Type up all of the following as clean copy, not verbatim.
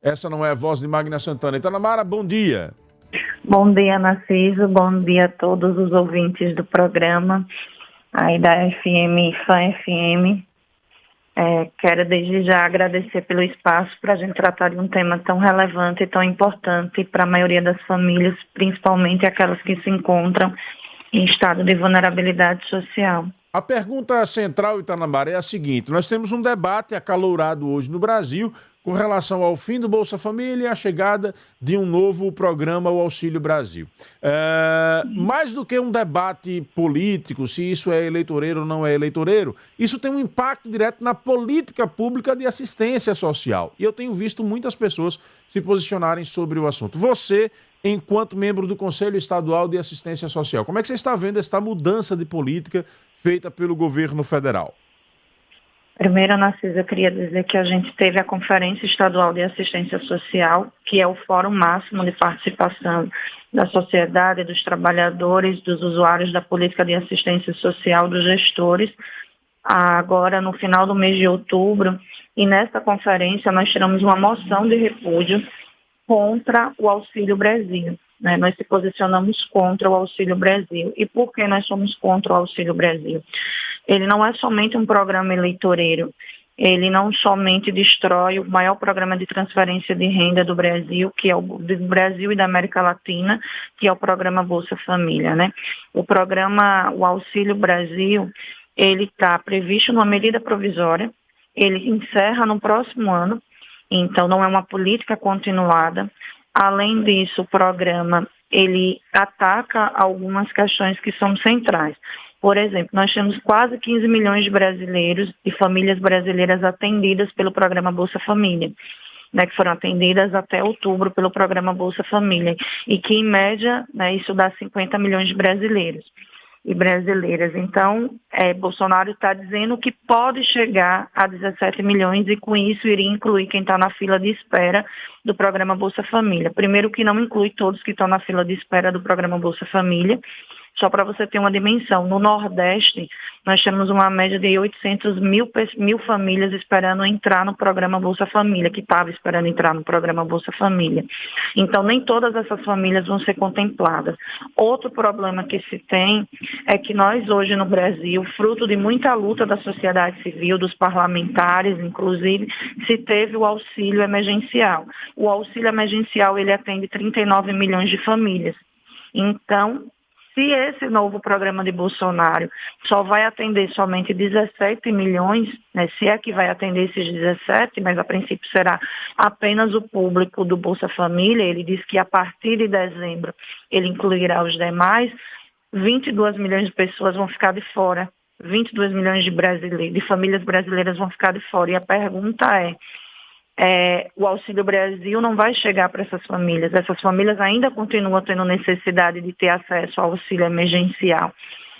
Essa não é a voz de Magna Santana. Itanamara, bom dia. Bom dia, Narciso. Bom dia a todos os ouvintes do programa aí da FM, Fã FM. Quero desde já agradecer pelo espaço para a gente tratar de um tema tão relevante e tão importante para a maioria das famílias, principalmente aquelas que se encontram em estado de vulnerabilidade social. A pergunta central, Itanamara, é a seguinte: nós temos um debate acalorado hoje no Brasil com relação ao fim do Bolsa Família e a chegada de um novo programa, o Auxílio Brasil. Mais do que um debate político, se isso é eleitoreiro ou não é eleitoreiro, isso tem um impacto direto na política pública de assistência social. E eu tenho visto muitas pessoas se posicionarem sobre o assunto. Você, enquanto membro do Conselho Estadual de Assistência Social, como é que você está vendo esta mudança de política feita pelo governo federal? Primeiro, Narciso, eu queria dizer que a gente teve a Conferência Estadual de Assistência Social, que é o fórum máximo de participação da sociedade, dos trabalhadores, dos usuários da política de assistência social, dos gestores, agora no final do mês de outubro. E nesta conferência nós tiramos uma moção de repúdio contra o Auxílio Brasil. Nós se posicionamos contra o Auxílio Brasil. E por que nós somos contra o Auxílio Brasil? Ele não é somente um programa eleitoreiro, ele não somente destrói o maior programa de transferência de renda do Brasil, que é o do Brasil e da América Latina, que é o programa Bolsa Família, O Auxílio Brasil, ele está previsto numa medida provisória, ele encerra no próximo ano, então não é uma política continuada. Além disso, o programa, ele ataca algumas questões que são centrais. Por exemplo, nós temos quase 15 milhões de brasileiros e famílias brasileiras atendidas pelo programa Bolsa Família, que foram atendidas até outubro pelo programa Bolsa Família, e que, em média, isso dá 50 milhões de brasileiros e brasileiras. Então, Bolsonaro está dizendo que pode chegar a 17 milhões e, com isso, iria incluir quem está na fila de espera do programa Bolsa Família. Primeiro que não inclui todos que estão na fila de espera do programa Bolsa Família. Só para você ter uma dimensão, no Nordeste, nós temos uma média de 800 mil famílias esperando entrar no programa Bolsa Família, que estava esperando entrar no programa Bolsa Família. Então, nem todas essas famílias vão ser contempladas. Outro problema que se tem é que nós hoje no Brasil, fruto de muita luta da sociedade civil, dos parlamentares, inclusive, se teve o auxílio emergencial. O auxílio emergencial, ele atende 39 milhões de famílias. Então, se esse novo programa de Bolsonaro só vai atender somente 17 milhões, se é que vai atender esses 17, mas a princípio será apenas o público do Bolsa Família, ele diz que a partir de dezembro ele incluirá os demais, 22 milhões de pessoas vão ficar de fora, 22 milhões de famílias brasileiras vão ficar de fora. E a pergunta o Auxílio Brasil não vai chegar para essas famílias ainda continuam tendo necessidade de ter acesso ao auxílio emergencial.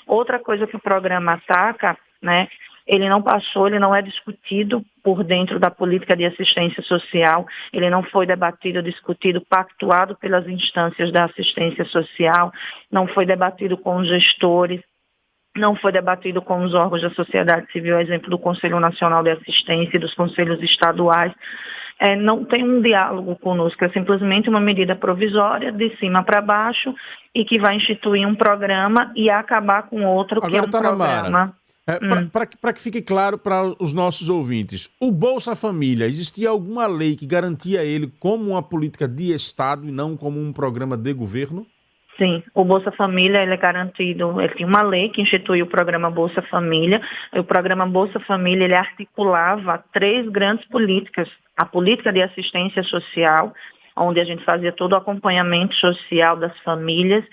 Outra coisa que o programa ataca, ele não passou, ele não é discutido por dentro da política de assistência social, ele não foi debatido, discutido, pactuado pelas instâncias da assistência social, não foi debatido com os gestores, não foi debatido com os órgãos da sociedade civil, exemplo do Conselho Nacional de Assistência e dos conselhos estaduais. Não tem um diálogo conosco, é simplesmente uma medida provisória de cima para baixo e que vai instituir um programa e acabar com outro. Agora, que é um programa. Para que fique claro para os nossos ouvintes, o Bolsa Família, existia alguma lei que garantia ele como uma política de Estado e não como um programa de governo? Sim, o Bolsa Família ele é garantido, ele tem uma lei que institui o programa Bolsa Família. O programa Bolsa Família ele articulava 3 grandes políticas: a política de assistência social, onde a gente fazia todo o acompanhamento social das famílias,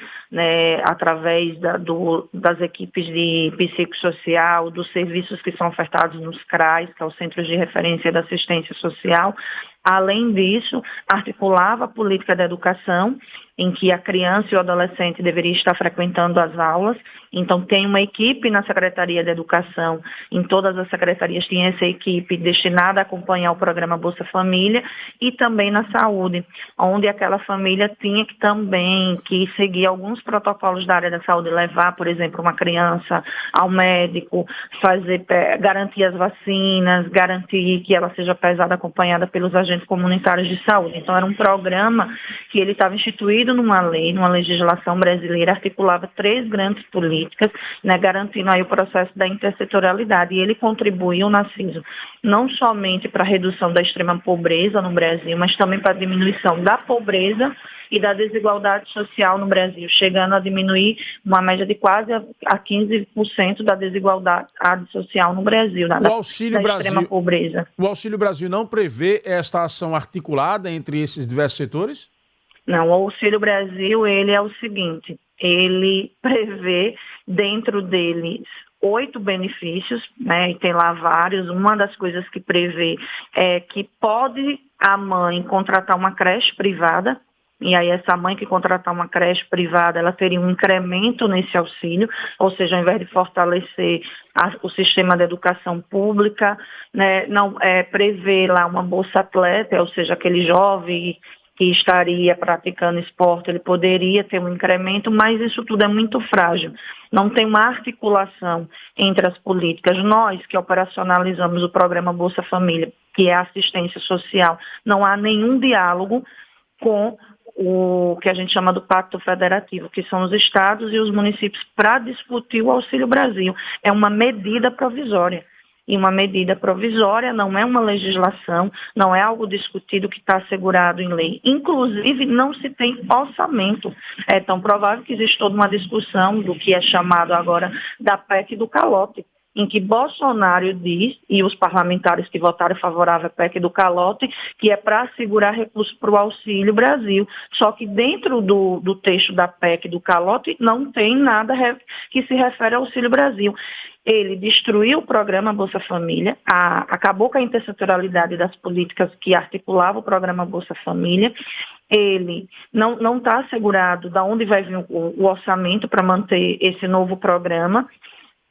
através das equipes de psicossocial, dos serviços que são ofertados nos CRAs, que é os Centros de Referência da Assistência Social. Além disso, articulava a política da educação em que a criança e o adolescente deveria estar frequentando as aulas. Então, tem uma equipe na Secretaria de Educação, em todas as secretarias tinha essa equipe destinada a acompanhar o programa Bolsa Família, e também na saúde, onde aquela família tinha que também seguir alguns protocolos da área da saúde, levar, por exemplo, uma criança ao médico, garantir as vacinas, garantir que ela seja pesada, acompanhada pelos agentes comunitários de saúde. Então, era um programa que ele estava instituído numa legislação brasileira, articulava 3 grandes políticas, né, garantindo aí o processo da intersetorialidade. E ele contribuiu, Narciso, não somente para a redução da extrema pobreza no Brasil, mas também para a diminuição da pobreza e da desigualdade social no Brasil, chegando a diminuir uma média de quase a 15% da desigualdade social no Brasil, da extrema pobreza. O Auxílio Brasil não prevê esta ação articulada entre esses diversos setores? Não, o Auxílio Brasil, ele é o seguinte, ele prevê dentro deles 8 benefícios, né, e tem lá vários. Uma das coisas que prevê é que pode a mãe contratar uma creche privada, e aí essa mãe que contratar uma creche privada, ela teria um incremento nesse auxílio, ou seja, ao invés de fortalecer o sistema de educação pública, né, prevê lá uma bolsa atleta, ou seja, aquele jovem que estaria praticando esporte, ele poderia ter um incremento, mas isso tudo é muito frágil. Não tem uma articulação entre as políticas. Nós que operacionalizamos o programa Bolsa Família, que é a assistência social, não há nenhum diálogo com o que a gente chama do Pacto Federativo, que são os estados e os municípios, para discutir o Auxílio Brasil. É uma medida provisória. E uma medida provisória não é uma legislação, não é algo discutido que está assegurado em lei. Inclusive, não se tem orçamento. É tão provável que existe toda uma discussão do que é chamado agora da PEC do calote, em que Bolsonaro diz, e os parlamentares que votaram favorável à PEC do calote, que é para assegurar recursos para o Auxílio Brasil. Só que dentro do texto da PEC do calote não tem nada que se refere ao Auxílio Brasil. Ele destruiu o programa Bolsa Família, acabou com a intersetorialidade das políticas que articulavam o programa Bolsa Família. Ele não está assegurado de onde vai vir o orçamento para manter esse novo programa.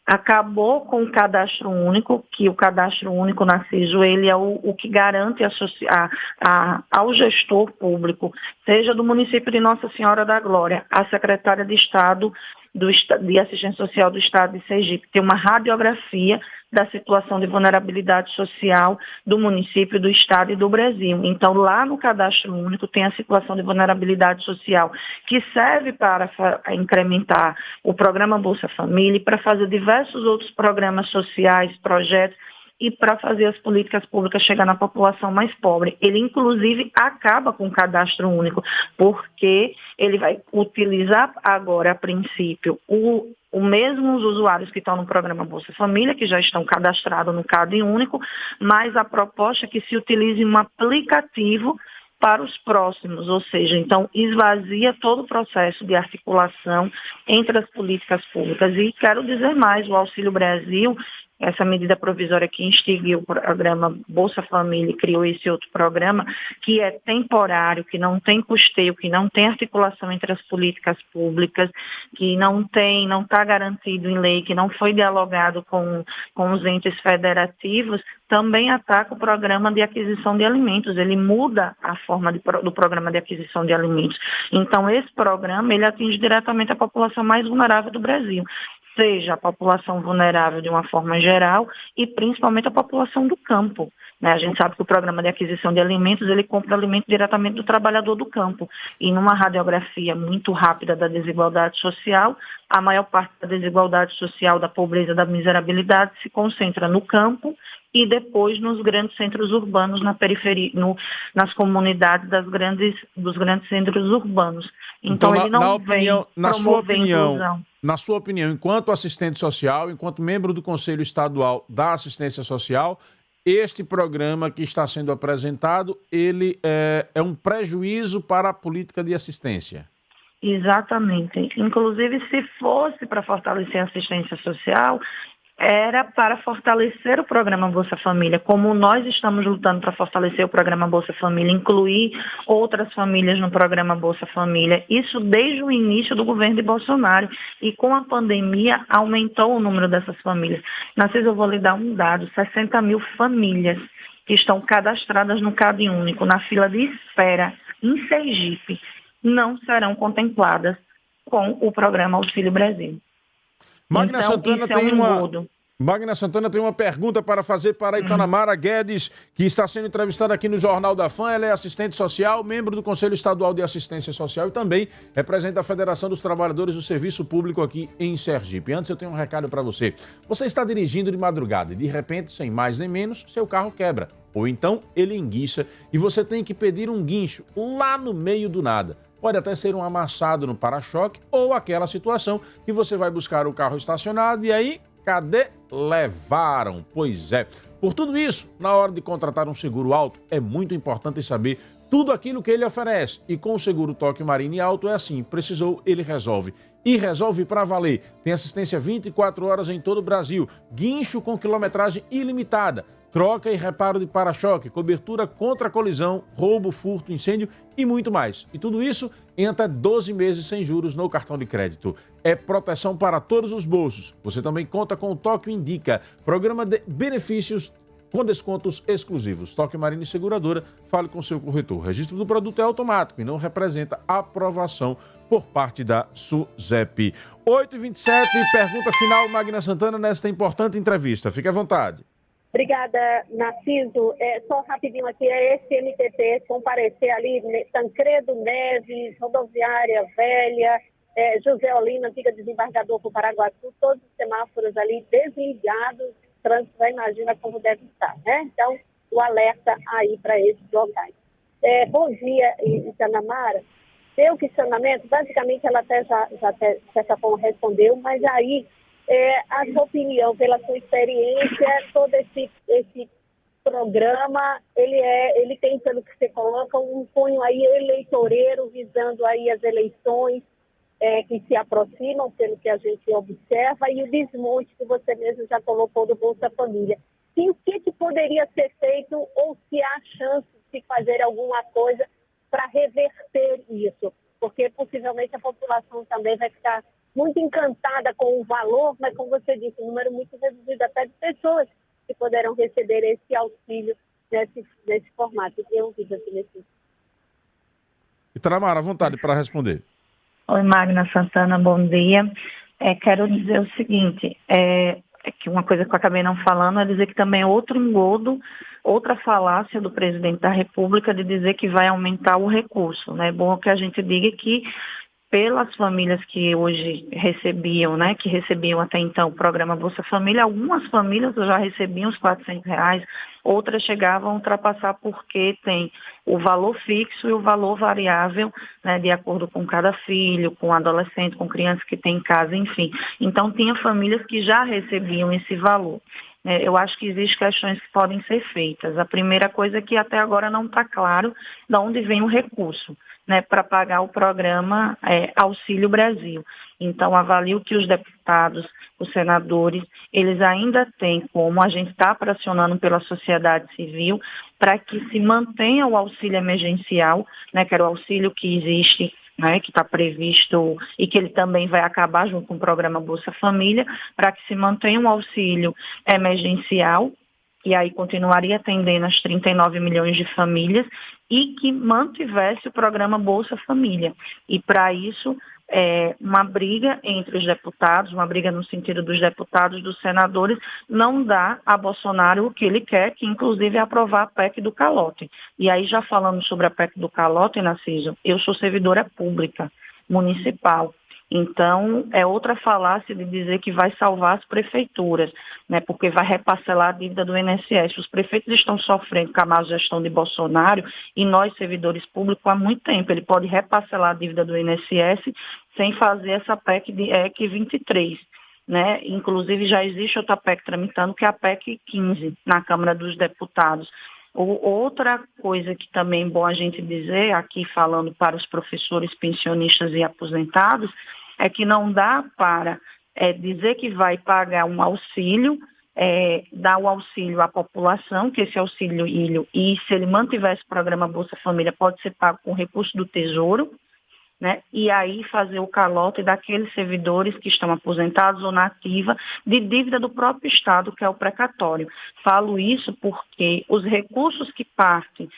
Acabou com o cadastro único, que o cadastro único, Narciso, ele é o que garante ao gestor público, seja do município de Nossa Senhora da Glória, a secretária de Estado de Assistência Social do Estado de Sergipe, tem uma radiografia da situação de vulnerabilidade social do município, do Estado e do Brasil. Então, lá no cadastro único tem a situação de vulnerabilidade social, que serve para incrementar o programa Bolsa Família e para fazer diversos outros programas sociais, projetos, e para fazer as políticas públicas chegar na população mais pobre. Ele, inclusive, acaba com o cadastro único, porque ele vai utilizar agora, a princípio, os mesmos usuários que estão no programa Bolsa Família, que já estão cadastrados no CAD único, mas a proposta é que se utilize um aplicativo para os próximos, ou seja, então esvazia todo o processo de articulação entre as políticas públicas. E quero dizer mais, o Auxílio Brasil, essa medida provisória que instiga o programa Bolsa Família e criou esse outro programa, que é temporário, que não tem custeio, que não tem articulação entre as políticas públicas, que não está garantido em lei, que não foi dialogado com os entes federativos, também ataca o programa de aquisição de alimentos. Ele muda a forma do programa de aquisição de alimentos. Então, esse programa, ele atinge diretamente a população mais vulnerável do Brasil, seja a população vulnerável de uma forma geral e principalmente a população do campo. Né? A gente sabe que o programa de aquisição de alimentos, ele compra alimento diretamente do trabalhador do campo. E numa radiografia muito rápida da desigualdade social, a maior parte da desigualdade social, da pobreza, da miserabilidade se concentra no campo e depois nos grandes centros urbanos, na periferia, nas comunidades dos grandes centros urbanos. Então ele não vem promover inclusão. Na sua opinião, enquanto assistente social, enquanto membro do Conselho Estadual da Assistência Social, este programa que está sendo apresentado, ele é um prejuízo para a política de assistência? Exatamente. Inclusive, se fosse para fortalecer a assistência social, era para fortalecer o programa Bolsa Família, como nós estamos lutando para fortalecer o programa Bolsa Família, incluir outras famílias no programa Bolsa Família, isso desde o início do governo de Bolsonaro, e com a pandemia aumentou o número dessas famílias. Narciso, eu vou lhe dar um dado: 60 mil famílias que estão cadastradas no CadÚnico, na fila de espera em Sergipe, não serão contempladas com o programa Auxílio Brasil. Magna Então, Santana isso é um engodo. Magna Santana tem uma pergunta para fazer para a Itanamara Guedes, que está sendo entrevistada aqui no Jornal da Fã. Ela é assistente social, membro do Conselho Estadual de Assistência Social e também é presidente da Federação dos Trabalhadores do Serviço Público aqui em Sergipe. Antes eu tenho um recado para você. Você está dirigindo de madrugada e de repente, sem mais nem menos, seu carro quebra. Ou então ele enguiça e você tem que pedir um guincho lá no meio do nada. Pode até ser um amassado no para-choque ou aquela situação que você vai buscar o carro estacionado e aí, cadê? Levaram. Pois é. Por tudo isso, na hora de contratar um seguro alto, é muito importante saber tudo aquilo que ele oferece. E com o seguro Tóquio Marine Alto é assim, precisou, ele resolve. E resolve para valer. Tem assistência 24 horas em todo o Brasil, guincho com quilometragem ilimitada, troca e reparo de para-choque, cobertura contra colisão, roubo, furto, incêndio e muito mais. E tudo isso em até 12 meses sem juros no cartão de crédito. É proteção para todos os bolsos. Você também conta com o Tóquio Indica, programa de benefícios com descontos exclusivos. Tóquio Marine Seguradora, fale com seu corretor. O registro do produto é automático e não representa aprovação por parte da SUSEP. 8h27, pergunta final, Magna Santana, nesta importante entrevista. Fique à vontade. Obrigada, Narciso. Só rapidinho aqui, esse MTT comparecer ali, Tancredo Neves, Rodoviária Velha, José Olina, antiga desembargador para o Paraguaçu, todos os semáforos ali desligados, o trânsito já imagina como deve estar, né? Então, o alerta aí para esses locais. Bom dia, Itanamara. Meu questionamento, basicamente ela até já de certa forma respondeu, mas aí a sua opinião, pela sua experiência, todo esse programa, ele tem, pelo que você coloca, um cunho aí eleitoreiro, visando aí as eleições que se aproximam, pelo que a gente observa, e o desmonte que você mesmo já colocou do Bolsa Família. E o que poderia ser feito, ou se há chance de fazer alguma coisa para reverter isso? Porque possivelmente a população também vai ficar muito encantada com o valor, mas como você disse, um número muito reduzido até de pessoas que poderão receber esse auxílio nesse formato. Eu vi aqui nesse. Itanamara, à vontade para responder. Oi, Magna Santana, bom dia. Quero dizer o seguinte, que uma coisa que eu acabei não falando é dizer que também é outro engodo, outra falácia do presidente da República de dizer que vai aumentar o recurso, né? É bom que a gente diga que pelas famílias que hoje recebiam, né, que recebiam até então o programa Bolsa Família, algumas famílias já recebiam os R$ 400, outras chegavam a ultrapassar porque tem o valor fixo e o valor variável, né, de acordo com cada filho, com adolescente, com crianças que tem em casa, enfim. Então, tinha famílias que já recebiam esse valor. Eu acho que existem questões que podem ser feitas. A primeira coisa é que até agora não está claro de onde vem o recurso, né, para pagar o programa Auxílio Brasil. Então, avalio que os deputados, os senadores, eles ainda têm como a gente está pressionando pela sociedade civil para que se mantenha o auxílio emergencial, né, que era o auxílio que existe, né, que está previsto e que ele também vai acabar junto com o programa Bolsa Família, para que se mantenha um auxílio emergencial, e aí continuaria atendendo as 39 milhões de famílias, e que mantivesse o programa Bolsa Família. E para isso, uma briga entre os deputados, uma briga no sentido dos deputados, dos senadores, não dá a Bolsonaro o que ele quer, que inclusive é aprovar a PEC do calote. E aí, já falando sobre a PEC do calote, Narciso, eu sou servidora pública municipal. Então, é outra falácia de dizer que vai salvar as prefeituras, né, porque vai reparcelar a dívida do INSS. Os prefeitos estão sofrendo com a má gestão de Bolsonaro e nós, servidores públicos, há muito tempo. Ele pode reparcelar a dívida do INSS sem fazer essa PEC de EC 23. Né? Inclusive, já existe outra PEC tramitando, que é a PEC 15, na Câmara dos Deputados. Outra coisa que também é bom a gente dizer, aqui falando para os professores pensionistas e aposentados, é que não dá para dizer que vai pagar um auxílio, dar o auxílio à população, que esse auxílio, e se ele mantiver esse programa Bolsa Família, pode ser pago com recurso do Tesouro, né? E aí fazer o calote daqueles servidores que estão aposentados ou na ativa de dívida do próprio Estado, que é o precatório. Falo isso porque os recursos que partem,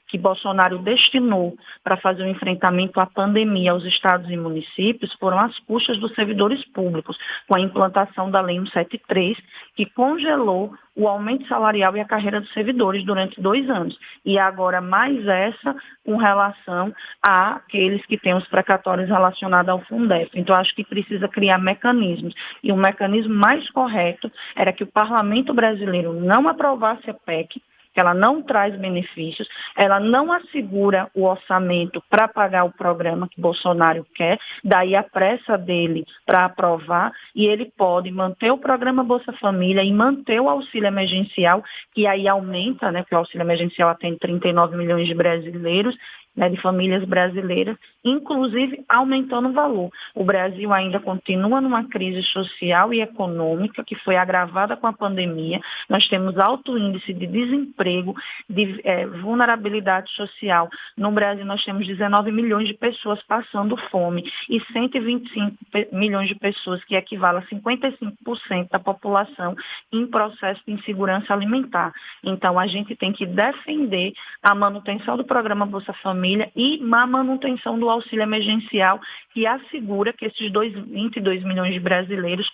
que Bolsonaro destinou para fazer o enfrentamento à pandemia aos estados e municípios foram às custas dos servidores públicos, com a implantação da Lei 173, que congelou o aumento salarial e a carreira dos servidores durante 2 anos. E agora mais essa com relação àqueles que têm os precatórios relacionados ao Fundef. Então, acho que precisa criar mecanismos. E o mecanismo mais correto era que o parlamento brasileiro não aprovasse a PEC, que ela não traz benefícios, ela não assegura o orçamento para pagar o programa que Bolsonaro quer, daí a pressa dele para aprovar, e ele pode manter o programa Bolsa Família e manter o auxílio emergencial, que aí aumenta, né, porque o auxílio emergencial atende 39 milhões de brasileiros, né, de famílias brasileiras, inclusive aumentando o valor. O Brasil ainda continua numa crise social e econômica que foi agravada com a pandemia. Nós temos alto índice de desemprego, de vulnerabilidade social. No Brasil nós temos 19 milhões de pessoas passando fome e 125 milhões de pessoas, que equivale a 55% da população, em processo de insegurança alimentar. Então a gente tem que defender a manutenção do programa Bolsa Família e a manutenção do auxílio emergencial, que assegura que esses 22 milhões de brasileiros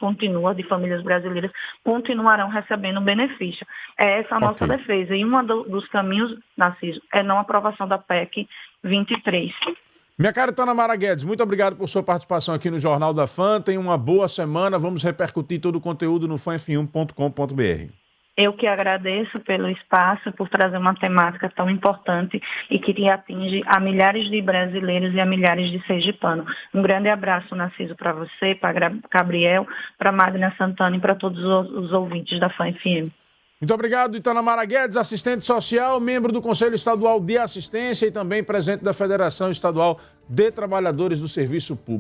de famílias brasileiras, continuarão recebendo benefício. É essa a nossa defesa. E um dos caminhos, Narciso, é não aprovação da PEC 23. Minha cara Itanamara Guedes, muito obrigado por sua participação aqui no Jornal da FAM. Tenha uma boa semana. Vamos repercutir todo o conteúdo no fanf1.com.br. Eu que agradeço pelo espaço, por trazer uma temática tão importante e que atinge a milhares de brasileiros e a milhares de sergipanos. Um grande abraço, Narciso, para você, para Gabriel, para Magna Santana e para todos os ouvintes da FAM FM. Muito obrigado, Itanamara Guedes, assistente social, membro do Conselho Estadual de Assistência e também presidente da Federação Estadual de Trabalhadores do Serviço Público.